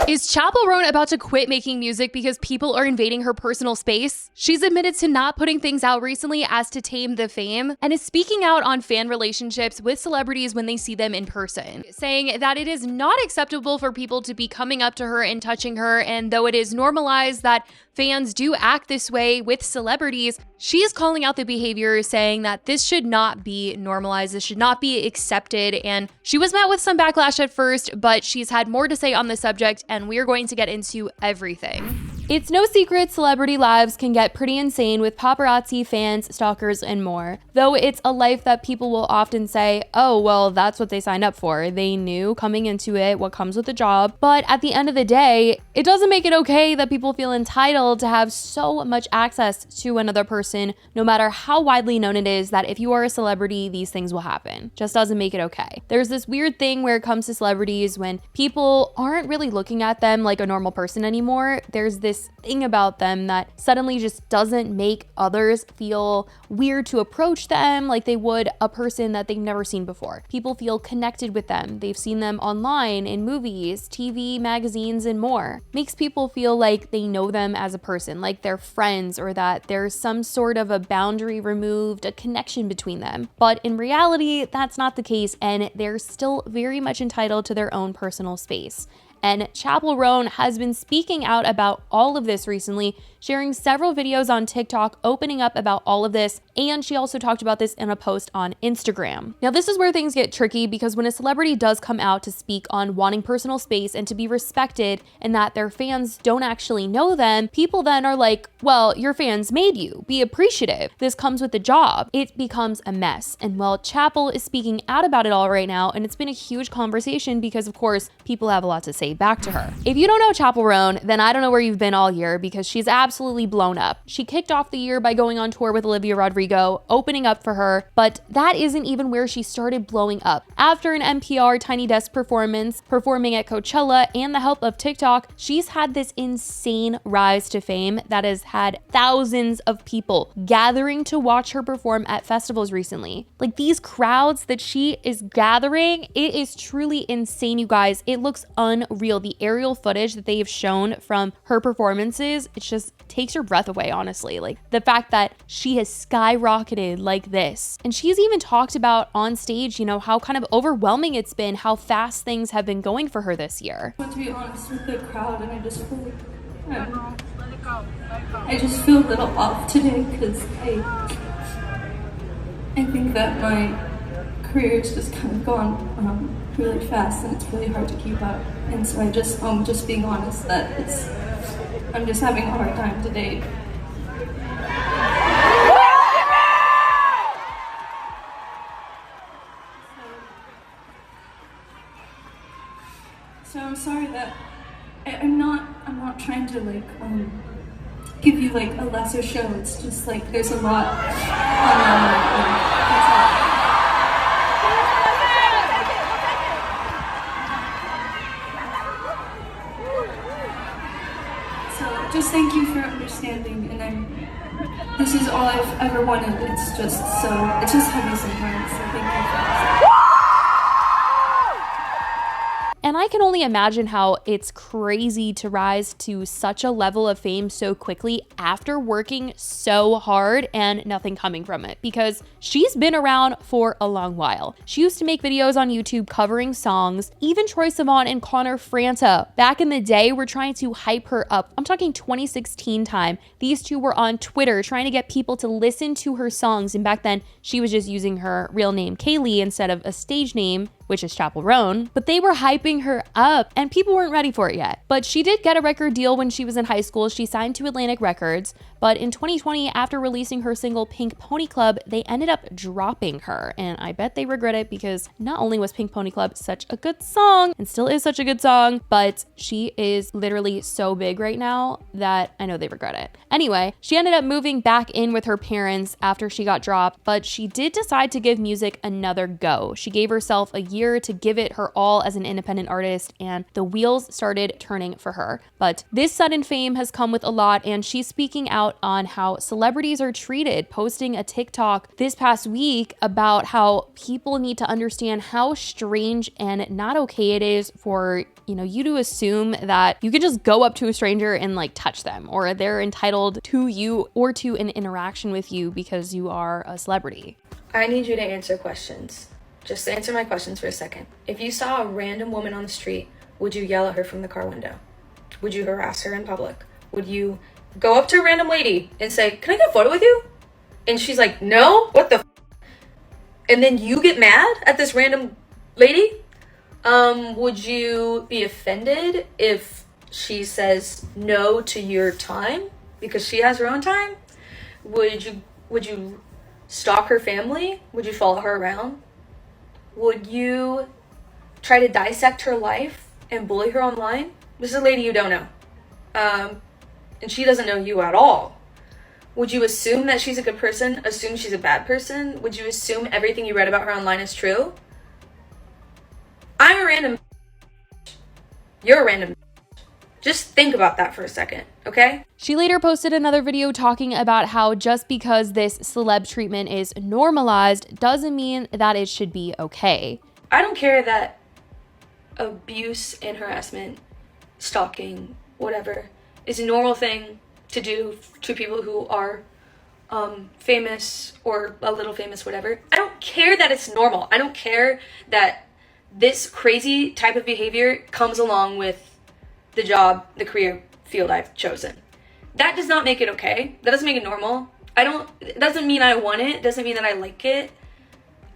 Is Chappell Roan about to quit making music because people are invading her personal space? She's admitted to not putting things out recently as to tame the fame, and is speaking out on fan relationships with celebrities when they see them in person, saying that it is not acceptable for people to be coming up to her and touching her, and though it is normalized that fans do act this way with celebrities, she is calling out the behavior, saying that this should not be normalized, this should not be accepted, and she was met with some backlash at first, but she's had more to say on the subject, and we are going to get into everything. It's no secret celebrity lives can get pretty insane with paparazzi, fans, stalkers, and more. Though it's a life that people will often say, oh, well, that's what they signed up for. They knew coming into it what comes with the job. But at the end of the day, it doesn't make it okay that people feel entitled to have so much access to another person, no matter how widely known it is that if you are a celebrity, these things will happen. Just doesn't make it okay. There's this weird thing where it comes to celebrities when people aren't really looking at them like a normal person anymore. There's this thing about them that suddenly just doesn't make others feel weird to approach them like they would a person that they've never seen before. People feel connected with them. They've seen them online, in movies, TV, magazines, and more. Makes people feel like they know them as a person, like they're friends, or that there's some sort of a boundary removed, a connection between them. But in reality, that's not the case, and they're still very much entitled to their own personal space. And Chappell Roan has been speaking out about all of this recently, sharing several videos on TikTok opening up about all of this, and she also talked about this in a post on Instagram. Now, this is where things get tricky, because when a celebrity does come out to speak on wanting personal space and to be respected and that their fans don't actually know them, people then are like, well, your fans made you. Be appreciative. This comes with the job. It becomes a mess. And well, Chappell is speaking out about it all right now, and it's been a huge conversation because, of course, people have a lot to say back to her. If you don't know Chappell Roan, then I don't know where you've been all year, because she's absolutely blown up. She kicked off the year by going on tour with Olivia Rodrigo, opening up for her, but that isn't even where she started blowing up. After an NPR Tiny Desk performance, performing at Coachella, and the help of TikTok, she's had this insane rise to fame that has had thousands of people gathering to watch her perform at festivals recently. Like, these crowds that she is gathering, it is truly insane, you guys. It looks unreal. The aerial footage that they have shown from her performances, it just takes your breath away, honestly. Like, the fact that she has skyrocketed like this. And she's even talked about on stage, you know, how kind of overwhelming it's been, how fast things have been going for her this year. To be honest with the crowd, and I just feel like I just feel a little off today, because I think that my career has just kind of gone really fast, and it's really hard to keep up. And so I just, just being honest, that I'm just having a hard time today. So I'm sorry that I'm not trying to like give you like a lesser show. It's just like there's a lot So just thank you for understanding, and this is all I've ever wanted. It's just heavy sometimes. So thank you for that. And I can only imagine how it's crazy to rise to such a level of fame so quickly after working so hard and nothing coming from it, because she's been around for a long while. She used to make videos on YouTube covering songs. Even Troye Sivan and Connor Franta back in the day were trying to hype her up. I'm talking 2016 time. These two were on Twitter trying to get people to listen to her songs, and back then she was just using her real name Kaylee instead of a stage name, which is Chappell Roan, but they were hyping her up and people weren't ready for it yet. But she did get a record deal when she was in high school. She signed to Atlantic Records, but in 2020, after releasing her single Pink Pony Club, they ended up dropping her. And I bet they regret it, because not only was Pink Pony Club such a good song, and still is such a good song, but she is literally so big right now that I know they regret it. Anyway, she ended up moving back in with her parents after she got dropped, but she did decide to give music another go. She gave herself a year to give it her all as an independent artist, and the wheels started turning for her. But this sudden fame has come with a lot, and she's speaking out on how celebrities are treated, posting a TikTok this past week about how people need to understand how strange and not okay it is for you to assume that you can just go up to a stranger and like touch them, or they're entitled to you or to an interaction with you because you are a celebrity. I need you to answer questions. Just answer my questions for a second. If you saw a random woman on the street, would you yell at her from the car window? Would you harass her in public? Would you go up to a random lady and say, "Can I get a photo with you?" And she's like, "No, what the f-?" And then you get mad at this random lady? Would you be offended if she says no to your time because she has her own time? Would you stalk her family? Would you follow her around? Would you try to dissect her life and bully her online? This is a lady you don't know. And she doesn't know you at all. Would you assume that she's a good person? Assume she's a bad person? Would you assume everything you read about her online is true? I'm a random. You're a random. Just think about that for a second, okay? She later posted another video talking about how just because this celeb treatment is normalized doesn't mean that it should be okay. I don't care that abuse and harassment, stalking, whatever, is a normal thing to do to people who are famous or a little famous, whatever. I don't care that it's normal. I don't care that this crazy type of behavior comes along with the job, the career field I've chosen. That does not make it okay. That doesn't make it normal. It doesn't mean I want it. It doesn't mean that I like it.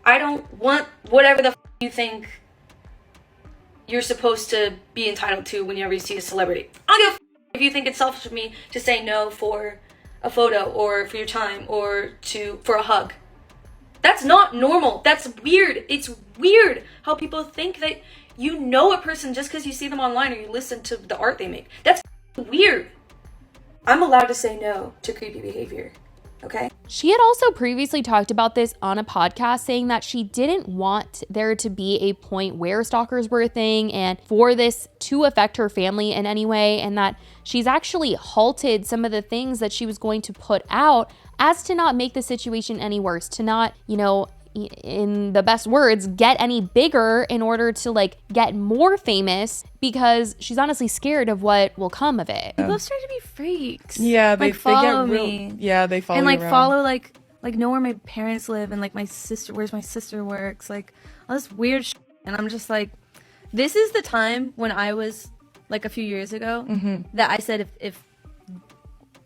I don't want whatever the you think you're supposed to be entitled to whenever you see a celebrity. I don't give a if you think it's selfish of me to say no for a photo or for your time or for a hug. That's not normal. That's weird. It's weird how people think that you know a person just because you see them online or you listen to the art they make. That's weird. I'm allowed to say no to creepy behavior, okay? She had also previously talked about this on a podcast, saying that she didn't want there to be a point where stalkers were a thing and for this to affect her family in any way, and that she's actually halted some of the things that she was going to put out as to not make the situation any worse, to not, in the best words, get any bigger in order to like get more famous, because she's honestly scared of what will come of it. People start to be freaks. Yeah, they follow get real, me. Yeah, they follow and like you around. follow like know where my parents live and like where's my sister works, like all this weird shit. And I'm just like, this is the time when I was like a few years ago that I said if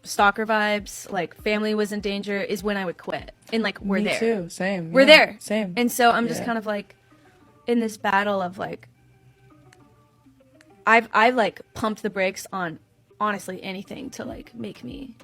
stalker vibes, like family was in danger, is when I would quit. And like we're Me there. too. Same. We're Yeah, there. Same. And so I'm just kind of like in this battle of like I've like pumped the brakes on honestly anything to like make me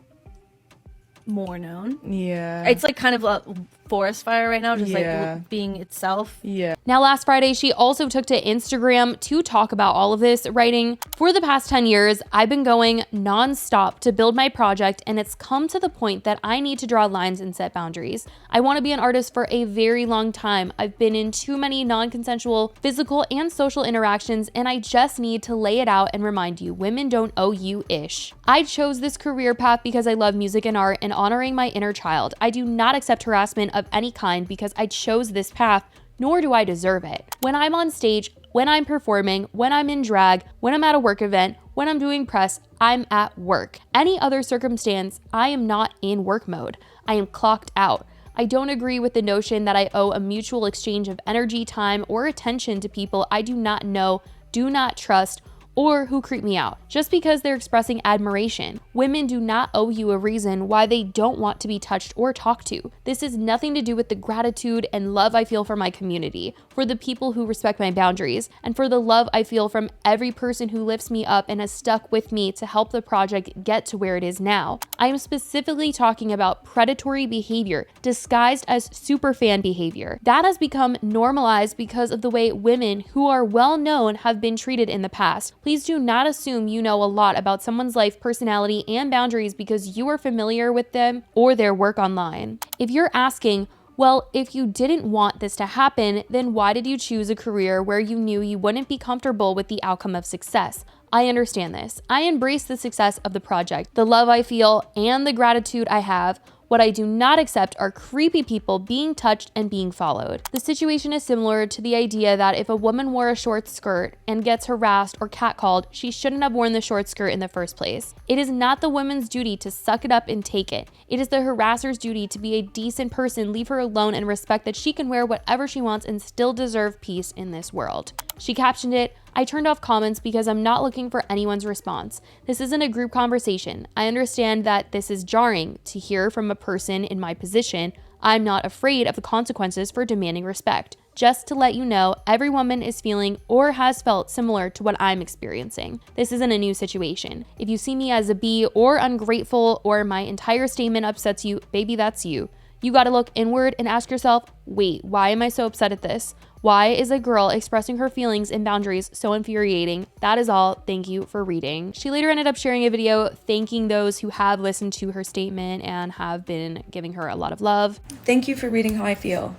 more known. Yeah. It's like kind of a forest fire right now, just Yeah. like being itself. Yeah. Now, last Friday, she also took to Instagram to talk about all of this, writing, "For the past 10 years, I've been going nonstop to build my project, and it's come to the point that I need to draw lines and set boundaries. I want to be an artist for a very long time. I've been in too many non-consensual physical and social interactions, and I just need to lay it out and remind you, women don't owe you ish. I chose this career path because I love music and art and honoring my inner child. I do not accept harassment of any kind because I chose this path, nor do I deserve it. When I'm on stage, when I'm performing, when I'm in drag, when I'm at a work event, when I'm doing press, I'm at work. Any other circumstance, I am not in work mode. I am clocked out. I don't agree with the notion that I owe a mutual exchange of energy, time, or attention to people I do not know, do not trust, or who creep me out, just because they're expressing admiration. Women do not owe you a reason why they don't want to be touched or talked to. This has nothing to do with the gratitude and love I feel for my community, for the people who respect my boundaries, and for the love I feel from every person who lifts me up and has stuck with me to help the project get to where it is now. I am specifically talking about predatory behavior disguised as superfan behavior. That has become normalized because of the way women who are well known have been treated in the past. Please do not assume you know a lot about someone's life, personality, and boundaries because you are familiar with them or their work online. If you're asking, Well, if you didn't want this to happen, then why did you choose a career where you knew you wouldn't be comfortable with the outcome of success? I understand this. I embrace the success of the project, the love I feel, and the gratitude I have. What I do not accept are creepy people being touched and being followed. The situation is similar to the idea that if a woman wore a short skirt and gets harassed or catcalled, she shouldn't have worn the short skirt in the first place. It is not the woman's duty to suck it up and take it. It is the harasser's duty to be a decent person, leave her alone, and respect that she can wear whatever she wants and still deserve peace in this world. She captioned it, I turned off comments because I'm not looking for anyone's response. This isn't a group conversation. I understand that this is jarring to hear from a person in my position. I'm not afraid of the consequences for demanding respect. Just to let you know, every woman is feeling or has felt similar to what I'm experiencing. This isn't a new situation. If you see me as a B or ungrateful or my entire statement upsets you, baby, that's you. You gotta look inward and ask yourself, wait, why am I so upset at this? Why is a girl expressing her feelings and boundaries so infuriating? That is all. Thank you for reading. She later ended up sharing a video thanking those who have listened to her statement and have been giving her a lot of love. Thank you for reading how I feel.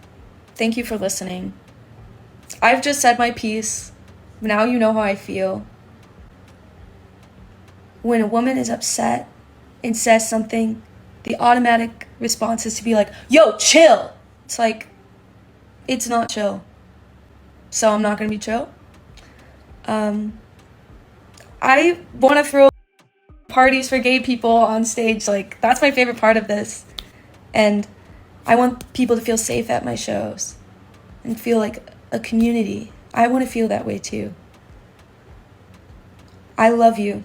Thank you for listening. I've just said my piece. Now you know how I feel. When a woman is upset and says something, the automatic response is to be like, yo, chill. It's like, it's not chill. So I'm not gonna be chill. I wanna throw parties for gay people on stage. Like, that's my favorite part of this. And I want people to feel safe at my shows and feel like a community. I wanna feel that way too. I love you.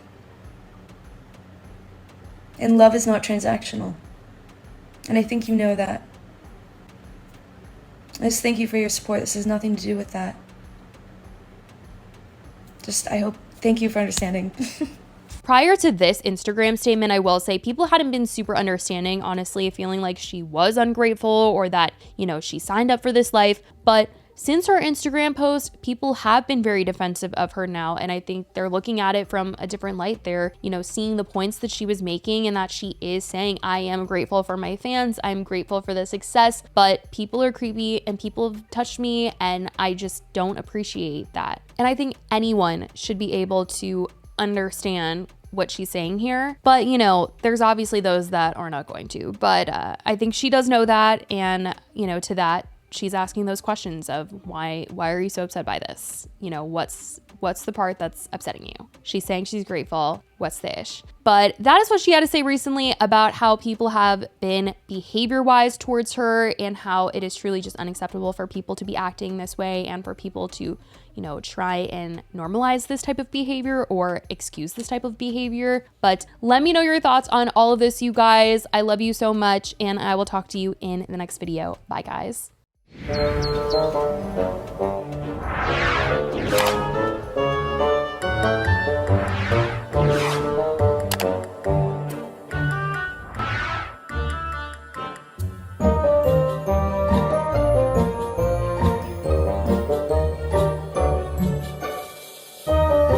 And love is not transactional. And I think you know that. I just thank you for your support. This has nothing to do with that. Thank you for understanding. Prior to this Instagram statement, I will say people hadn't been super understanding, honestly, feeling like she was ungrateful or that, she signed up for this life. But since her Instagram post, people have been very defensive of her now. And I think they're looking at it from a different light. They're, seeing the points that she was making and that she is saying, I am grateful for my fans. I'm grateful for the success, but people are creepy and people have touched me and I just don't appreciate that. And I think anyone should be able to understand what she's saying here. But, there's obviously those that are not going to. But I think she does know that. And, to that, she's asking those questions of why are you so upset by this? What's the part that's upsetting you? She's saying she's grateful. What's the ish? But that is what she had to say recently about how people have been behavior-wise towards her and how it is truly just unacceptable for people to be acting this way and for people to, try and normalize this type of behavior or excuse this type of behavior. But let me know your thoughts on all of this, you guys. I love you so much, and I will talk to you in the next video. Bye, guys.